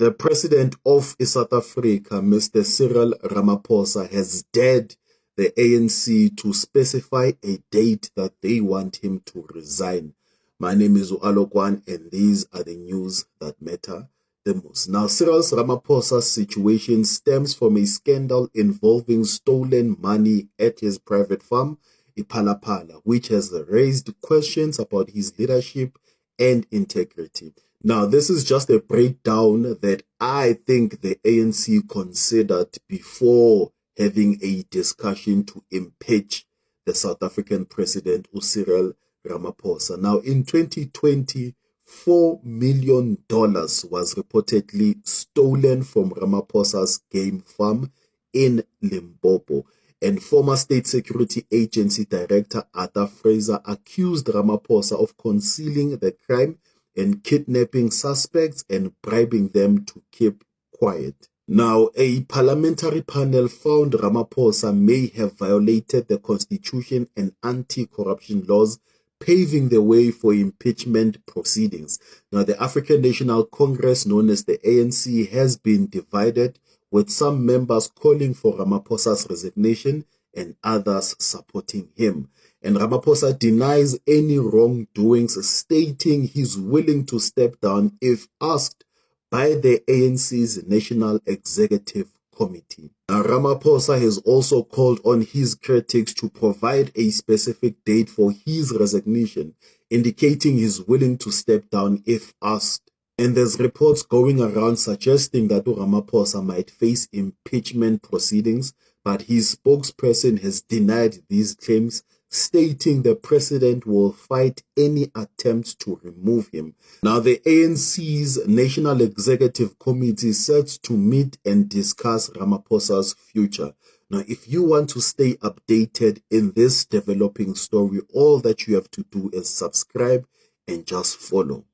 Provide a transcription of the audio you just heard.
The president of South Africa, Mr. Cyril Ramaphosa, has dared the ANC to specify a date that they want him to resign. My name is Ualokwan, and these are the news that matter the most. Now, Cyril Ramaphosa's situation stems from a scandal involving stolen money at his private farm, iPhalaPhala, which has raised questions about his leadership and integrity. Now, this is just a breakdown that I think the ANC considered before having a discussion to impeach the South African president, Cyril Ramaphosa. Now, in 2020, $4 million was reportedly stolen from Ramaphosa's game farm in Limpopo. And former State Security Agency Director Arthur Fraser accused Ramaphosa of concealing the crime and kidnapping suspects and bribing them to keep quiet. Now, a parliamentary panel found Ramaphosa may have violated the constitution and anti-corruption laws, paving the way for impeachment proceedings. Now, the African National Congress, known as the ANC, has been divided, with some members calling for Ramaphosa's resignation and others supporting him. And Ramaphosa denies any wrongdoings, stating he's willing to step down if asked by the ANC's National Executive Committee. Now, Ramaphosa has also called on his critics to provide a specific date for his resignation, indicating he's willing to step down if asked. And there's reports going around suggesting that Ramaphosa might face impeachment proceedings, but his spokesperson has denied these claims, stating the president will fight any attempts to remove him. Now, the ANC's National Executive Committee sets to meet and discuss Ramaphosa's future. Now, if you want to stay updated in this developing story, all that you have to do is subscribe and just follow.